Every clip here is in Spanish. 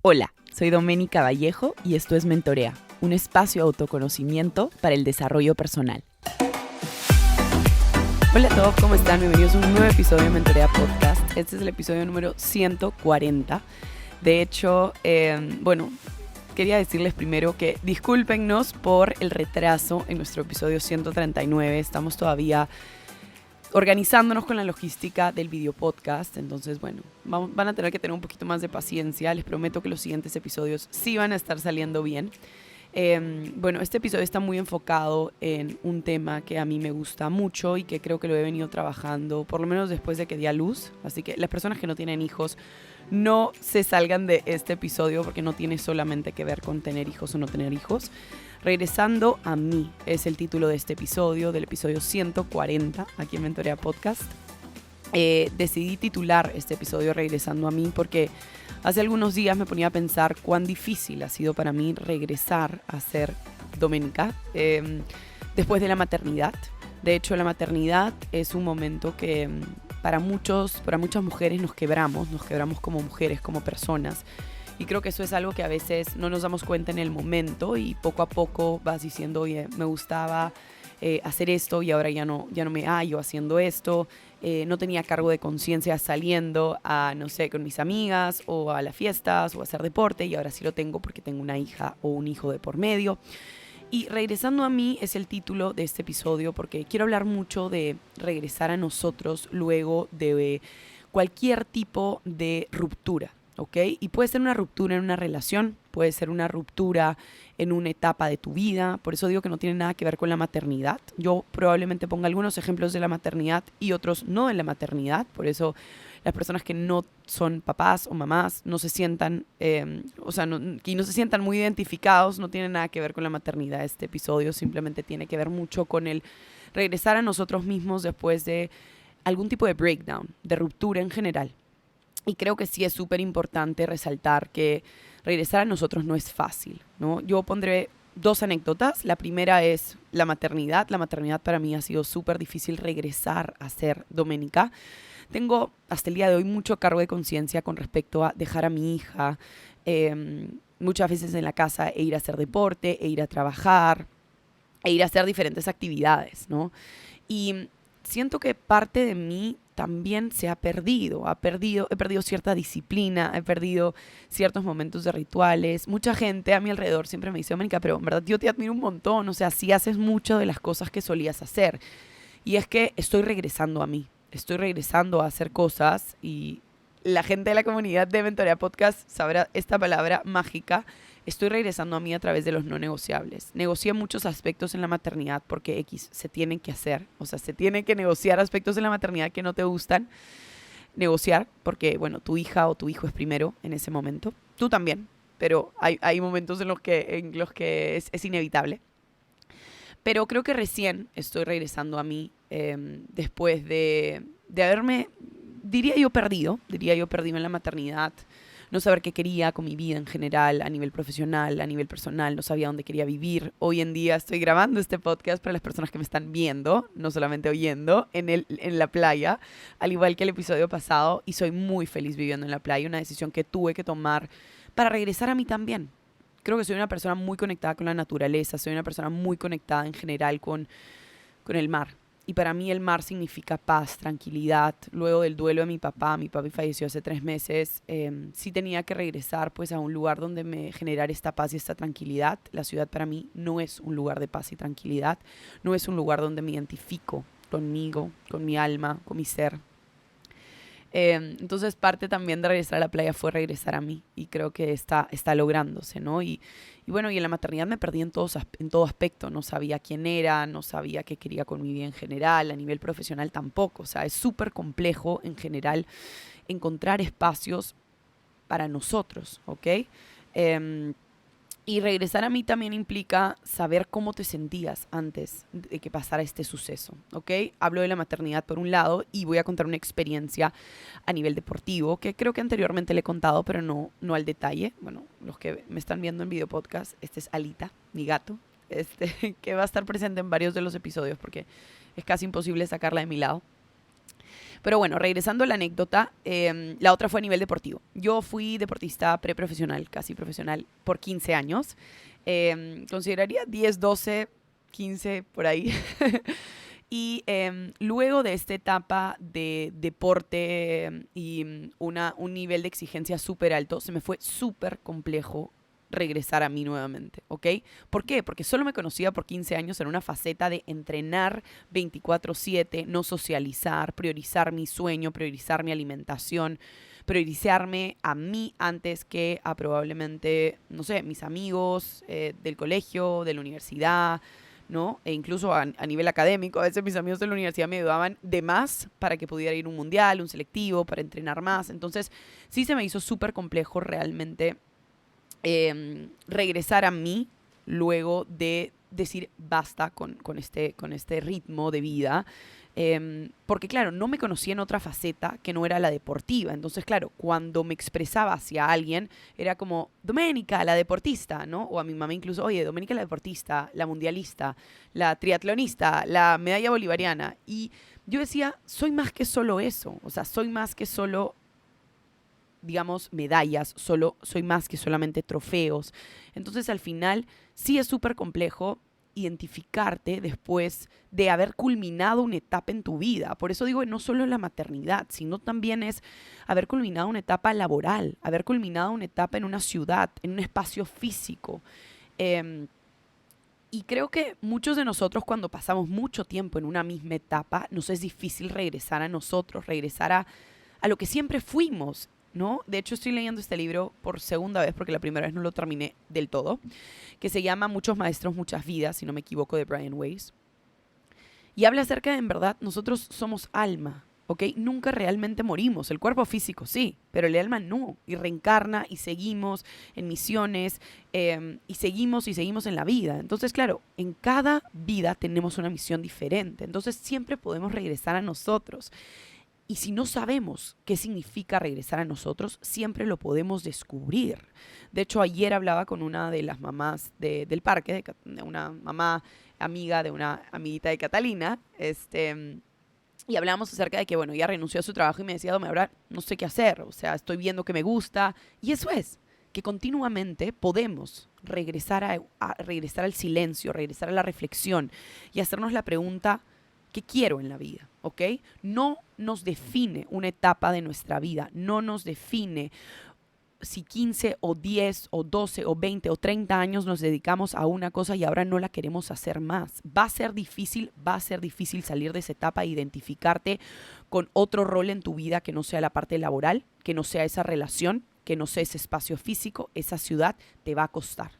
Hola, soy Doménica Vallejo y esto es Mentorea, un espacio de autoconocimiento para el desarrollo personal. Hola a todos, ¿cómo están? Bienvenidos a un nuevo episodio de Mentorea Podcast. Este es el episodio número 140. De hecho, quería decirles primero que discúlpennos por el retraso en nuestro episodio 139. Estamos todavía organizándonos con la logística del video podcast. Entonces, van a tener que tener un poquito más de paciencia. Les prometo que los siguientes episodios sí van a estar saliendo bien. Este episodio está muy enfocado en un tema que a mí me gusta mucho y que creo que lo he venido trabajando, por lo menos después de que di a luz. Así que las personas que no tienen hijos, no se salgan de este episodio porque no tiene solamente que ver con tener hijos o no tener hijos. Regresando a mí es el título de este episodio, del episodio 140 aquí en Mentorea Podcast. Decidí titular este episodio Regresando a mí porque hace algunos días me ponía a pensar cuán difícil ha sido para mí regresar a ser Doménica después de la maternidad. De hecho, la maternidad es un momento que para muchas mujeres nos quebramos como mujeres, como personas. Y creo que eso es algo que a veces no nos damos cuenta en el momento y poco a poco vas diciendo, oye, me gustaba hacer esto y ahora ya no me hallo haciendo esto. No tenía cargo de conciencia saliendo con mis amigas o a las fiestas o a hacer deporte y ahora sí lo tengo porque tengo una hija o un hijo de por medio. Y regresando a mí es el título de este episodio porque quiero hablar mucho de regresar a nosotros luego de cualquier tipo de ruptura. ¿Ok? Y puede ser una ruptura en una relación, puede ser una ruptura en una etapa de tu vida, por eso digo que no tiene nada que ver con la maternidad. Yo probablemente ponga algunos ejemplos de la maternidad y otros no de la maternidad, por eso las personas que no son papás o mamás no se sientan, no se sientan muy identificados, no tiene nada que ver con la maternidad. Este episodio simplemente tiene que ver mucho con el regresar a nosotros mismos después de algún tipo de breakdown, de ruptura en general. Y creo que sí es súper importante resaltar que regresar a nosotros no es fácil, ¿no? Yo pondré dos anécdotas. La primera es la maternidad. La maternidad para mí ha sido súper difícil regresar a ser Doménica. Tengo hasta el día de hoy mucho cargo de conciencia con respecto a dejar a mi hija muchas veces en la casa e ir a hacer deporte, e ir a trabajar, e ir a hacer diferentes actividades, ¿no? Y siento que parte de mí también se ha perdido. He perdido cierta disciplina, he perdido ciertos momentos de rituales. Mucha gente a mi alrededor siempre me dice, Doménica, pero en verdad yo te admiro un montón, o sea, sí haces mucho de las cosas que solías hacer. Y es que estoy regresando a mí, estoy regresando a hacer cosas y la gente de la comunidad de Mentorea Podcast sabrá esta palabra mágica. Estoy regresando a mí a través de los no negociables. Negocié muchos aspectos en la maternidad porque se tienen que hacer. O sea, se tienen que negociar aspectos en la maternidad que no te gustan. Negociar porque, tu hija o tu hijo es primero en ese momento. Tú también, pero hay momentos en los que es inevitable. Pero creo que recién estoy regresando a mí después de haberme, diría yo perdido en la maternidad. No saber qué quería con mi vida en general, a nivel profesional, a nivel personal, no sabía dónde quería vivir. Hoy en día estoy grabando este podcast para las personas que me están viendo, no solamente oyendo, en la playa, al igual que el episodio pasado, y soy muy feliz viviendo en la playa, una decisión que tuve que tomar para regresar a mí también. Creo que soy una persona muy conectada con la naturaleza, soy una persona muy conectada en general con el mar. Y para mí el mar significa paz, tranquilidad. Luego del duelo de mi papá falleció hace 3 meses, sí tenía que regresar pues a un lugar donde me generara esta paz y esta tranquilidad. La ciudad para mí no es un lugar de paz y tranquilidad, no es un lugar donde me identifico conmigo, con mi alma, con mi ser. Entonces parte también de regresar a la playa fue regresar a mí y creo que está lográndose, ¿no? Y en la maternidad me perdí en todo aspecto, no sabía quién era, no sabía qué quería con mi vida en general, a nivel profesional tampoco, o sea, es súper complejo en general encontrar espacios para nosotros, ¿ok? Y regresar a mí también implica saber cómo te sentías antes de que pasara este suceso, ¿ok? Hablo de la maternidad por un lado y voy a contar una experiencia a nivel deportivo que creo que anteriormente le he contado, pero no al detalle. Bueno, los que me están viendo en video podcast, este es Alita, mi gato, que va a estar presente en varios de los episodios porque es casi imposible sacarla de mi lado. Pero bueno, regresando a la anécdota, la otra fue a nivel deportivo. Yo fui deportista preprofesional, casi profesional, por 15 años. Consideraría 10, 12, 15, por ahí. Y luego de esta etapa de deporte y un nivel de exigencia súper alto, se me fue súper complejo regresar a mí nuevamente, ¿ok? ¿Por qué? Porque solo me conocía por 15 años en una faceta de entrenar 24/7, no socializar, priorizar mi sueño, priorizar mi alimentación, priorizarme a mí antes que a probablemente, no sé, mis amigos del colegio, de la universidad, ¿no? E incluso a nivel académico, a veces mis amigos de la universidad me ayudaban de más para que pudiera ir a un mundial, un selectivo, para entrenar más. Entonces, sí se me hizo súper complejo realmente regresar a mí luego de decir basta con este ritmo de vida. Porque claro, no me conocía en otra faceta que no era la deportiva. Entonces, claro, cuando me expresaba hacia alguien, era como, Doménica, la deportista, ¿no? O a mi mamá incluso, oye, Doménica la deportista, la mundialista, la triatlonista, la medalla bolivariana. Y yo decía, soy más que solo eso. O sea, soy más que solo, digamos, medallas, soy más que solamente trofeos. Entonces, al final, sí es súper complejo identificarte después de haber culminado una etapa en tu vida. Por eso digo, no solo la maternidad, sino también es haber culminado una etapa laboral, haber culminado una etapa en una ciudad, en un espacio físico. Y creo que muchos de nosotros cuando pasamos mucho tiempo en una misma etapa, nos es difícil regresar a nosotros, regresar a lo que siempre fuimos, ¿no? De hecho, estoy leyendo este libro por segunda vez, porque la primera vez no lo terminé del todo, que se llama Muchos maestros, muchas vidas, si no me equivoco, de Brian Weiss. Y habla acerca de, en verdad, nosotros somos alma, ¿ok? Nunca realmente morimos. El cuerpo físico sí, pero el alma no. Y reencarna y seguimos en misiones y seguimos en la vida. Entonces, claro, en cada vida tenemos una misión diferente. Entonces, siempre podemos regresar a nosotros. Y si no sabemos qué significa regresar a nosotros, siempre lo podemos descubrir. De hecho, ayer hablaba con una de las mamás del parque, de una mamá amiga de una amiguita de Catalina, y hablábamos acerca de que, bueno, ella renunció a su trabajo y me decía, ahora no sé qué hacer, o sea, estoy viendo que me gusta. Y eso es, que continuamente podemos regresar regresar al silencio, regresar a la reflexión y hacernos la pregunta, ¿qué quiero en la vida? ¿Ok? No nos define una etapa de nuestra vida, no nos define si 15 o 10 o 12 o 20 o 30 años nos dedicamos a una cosa y ahora no la queremos hacer más. Va a ser difícil salir de esa etapa e identificarte con otro rol en tu vida que no sea la parte laboral, que no sea esa relación, que no sea ese espacio físico, esa ciudad, te va a costar.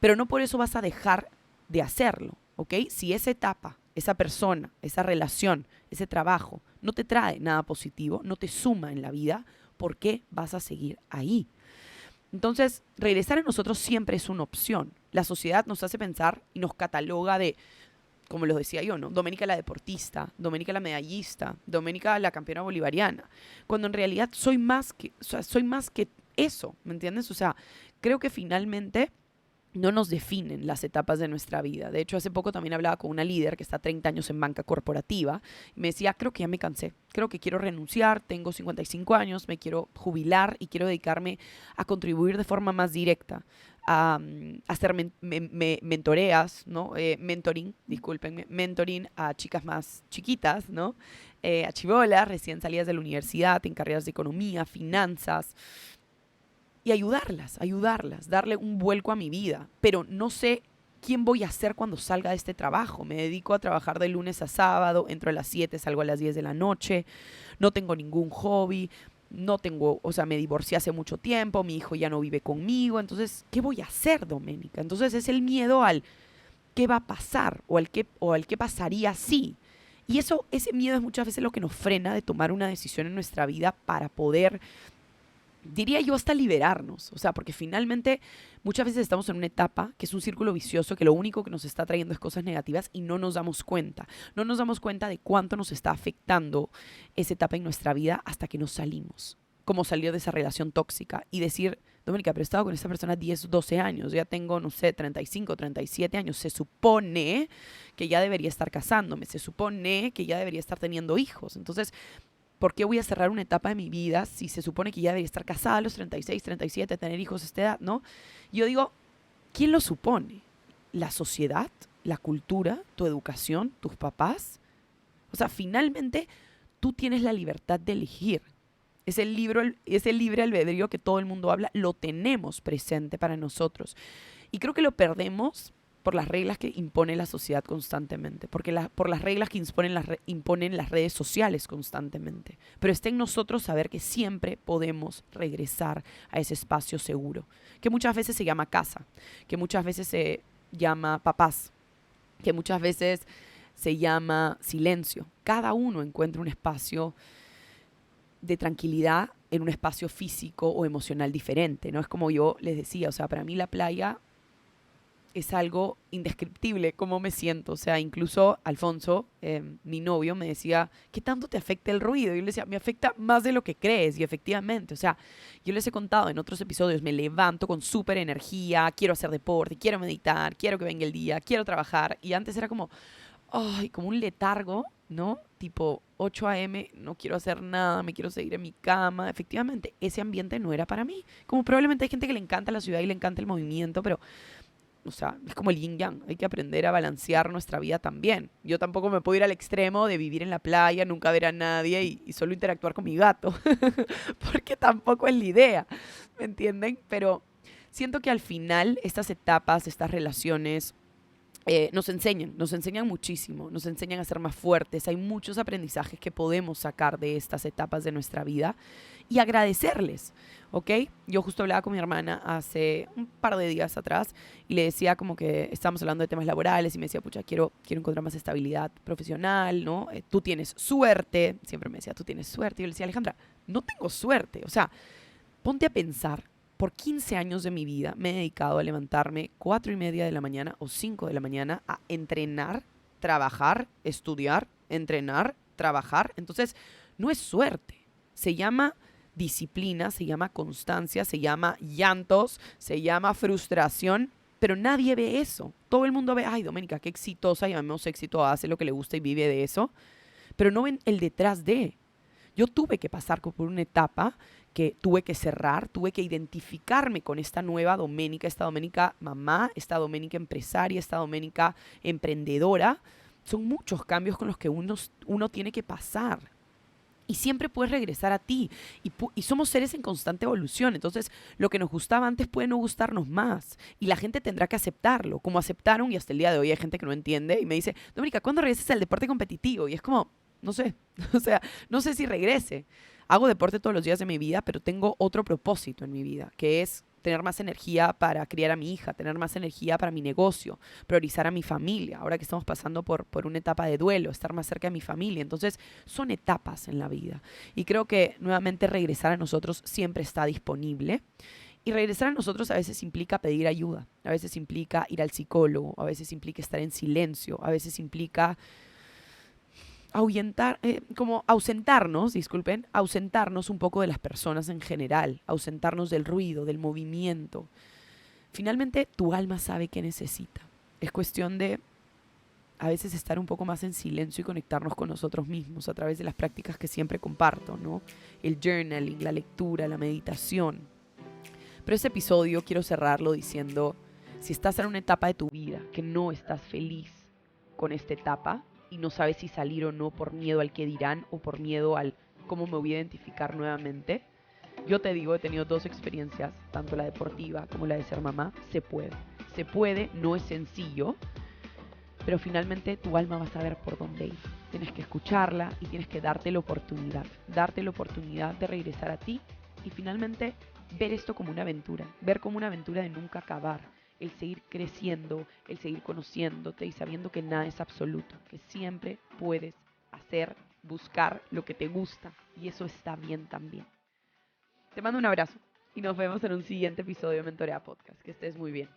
Pero no por eso vas a dejar de hacerlo, ¿ok? Si esa etapa, esa persona, esa relación, ese trabajo no te trae nada positivo, no te suma en la vida, ¿por qué vas a seguir ahí? Entonces, regresar a nosotros siempre es una opción. La sociedad nos hace pensar y nos cataloga de, como lo decía yo, ¿no? Doménica la deportista, Doménica la medallista, Doménica la campeona bolivariana. Cuando en realidad soy más que eso, ¿me entiendes? O sea, creo que finalmente no nos definen las etapas de nuestra vida. De hecho, hace poco también hablaba con una líder que está 30 años en banca corporativa y me decía, creo que ya me cansé, creo que quiero renunciar, tengo 55 años, me quiero jubilar y quiero dedicarme a contribuir de forma más directa, a hacer mentoreas, ¿no? Mentoring a chicas más chiquitas, ¿no? A chibolas recién salidas de la universidad en carreras de economía, finanzas, y ayudarlas, darle un vuelco a mi vida. Pero no sé quién voy a ser cuando salga de este trabajo. Me dedico a trabajar de lunes a sábado, entro a las 7, salgo a las 10 de la noche, no tengo ningún hobby, me divorcié hace mucho tiempo, mi hijo ya no vive conmigo, entonces, ¿qué voy a hacer, Doménica? Entonces es el miedo al qué va a pasar o al qué pasaría si. Y ese miedo es muchas veces lo que nos frena de tomar una decisión en nuestra vida para poder, diría yo, hasta liberarnos. O sea, porque finalmente muchas veces estamos en una etapa que es un círculo vicioso, que lo único que nos está trayendo es cosas negativas y no nos damos cuenta. No nos damos cuenta de cuánto nos está afectando esa etapa en nuestra vida hasta que nos salimos. Como salir de esa relación tóxica y decir, Doménica, pero he estado con esa persona 10, 12 años, ya tengo, no sé, 35, 37 años, se supone que ya debería estar casándome, se supone que ya debería estar teniendo hijos. Entonces, ¿Por qué voy a cerrar una etapa de mi vida si se supone que ya debería estar casada a los 36, 37, tener hijos a esta edad, ¿no? Yo digo, ¿quién lo supone? ¿La sociedad? ¿La cultura? ¿Tu educación? ¿Tus papás? O sea, finalmente tú tienes la libertad de elegir. Ese libre albedrío que todo el mundo habla, lo tenemos presente para nosotros. Y creo que lo perdemos por las reglas que impone la sociedad constantemente, por las reglas que imponen las redes sociales constantemente. Pero está en nosotros saber que siempre podemos regresar a ese espacio seguro, que muchas veces se llama casa, que muchas veces se llama papás, que muchas veces se llama silencio. Cada uno encuentra un espacio de tranquilidad en un espacio físico o emocional diferente, ¿no? Es como yo les decía, o sea, para mí la playa es algo indescriptible, cómo me siento. O sea, incluso Alfonso, mi novio, me decía, ¿qué tanto te afecta el ruido? Y yo le decía, me afecta más de lo que crees. Y efectivamente, o sea, yo les he contado en otros episodios, me levanto con súper energía, quiero hacer deporte, quiero meditar, quiero que venga el día, quiero trabajar. Y antes era como, ay, como un letargo, ¿no? Tipo 8 a.m., no quiero hacer nada, me quiero seguir en mi cama. Efectivamente, ese ambiente no era para mí. Como probablemente hay gente que le encanta la ciudad y le encanta el movimiento, pero o sea, es como el yin yang. Hay que aprender a balancear nuestra vida también. Yo tampoco me puedo ir al extremo de vivir en la playa, nunca ver a nadie y solo interactuar con mi gato. Porque tampoco es la idea. ¿Me entienden? Pero siento que al final estas etapas, estas relaciones, nos enseñan muchísimo, nos enseñan a ser más fuertes. Hay muchos aprendizajes que podemos sacar de estas etapas de nuestra vida y agradecerles, ¿ok? Yo justo hablaba con mi hermana hace un par de días atrás y le decía como que estábamos hablando de temas laborales y me decía, pucha, quiero encontrar más estabilidad profesional, ¿no? Tú tienes suerte, siempre me decía, tú tienes suerte. Y yo le decía, Alejandra, no tengo suerte, o sea, ponte a pensar. Por 15 años de mi vida me he dedicado a levantarme 4:30 de la mañana o 5 de la mañana a entrenar, trabajar, estudiar, entrenar, trabajar. Entonces, no es suerte. Se llama disciplina, se llama constancia, se llama llantos, se llama frustración, pero nadie ve eso. Todo el mundo ve, ay, Doménica, qué exitosa, llamemos éxito, hace lo que le gusta y vive de eso, pero no ven el detrás de. Yo tuve que pasar por una etapa que tuve que cerrar, tuve que identificarme con esta nueva Doménica, esta Doménica mamá, esta Doménica empresaria, esta Doménica emprendedora. Son muchos cambios con los que uno tiene que pasar. Y siempre puedes regresar a ti. Y somos seres en constante evolución. Entonces, lo que nos gustaba antes puede no gustarnos más. Y la gente tendrá que aceptarlo. Como aceptaron, y hasta el día de hoy hay gente que no entiende. Y me dice, Doménica, ¿cuándo regresas al deporte competitivo? Y es como, no sé. O sea, no sé si regrese. Hago deporte todos los días de mi vida, pero tengo otro propósito en mi vida, que es tener más energía para criar a mi hija, tener más energía para mi negocio, priorizar a mi familia, ahora que estamos pasando por una etapa de duelo, estar más cerca de mi familia. Entonces, son etapas en la vida. Y creo que nuevamente regresar a nosotros siempre está disponible. Y regresar a nosotros a veces implica pedir ayuda, a veces implica ir al psicólogo, a veces implica estar en silencio, a veces implica ausentarnos un poco de las personas en general, ausentarnos del ruido, del movimiento. Finalmente, tu alma sabe qué necesita. Es cuestión de a veces estar un poco más en silencio y conectarnos con nosotros mismos a través de las prácticas que siempre comparto, ¿no? El journaling, la lectura, la meditación. Pero ese episodio quiero cerrarlo diciendo, si estás en una etapa de tu vida que no estás feliz con esta etapa, y no sabes si salir o no por miedo al que dirán o por miedo al cómo me voy a identificar nuevamente, yo te digo, he tenido 2 experiencias, tanto la deportiva como la de ser mamá. Se puede, no es sencillo, pero finalmente tu alma va a saber por dónde ir. Tienes que escucharla y tienes que darte la oportunidad de regresar a ti y finalmente ver esto como una aventura, ver como una aventura de nunca acabar. El seguir creciendo, el seguir conociéndote y sabiendo que nada es absoluto, que siempre puedes hacer, buscar lo que te gusta y eso está bien también. Te mando un abrazo y nos vemos en un siguiente episodio de Mentorea Podcast. Que estés muy bien.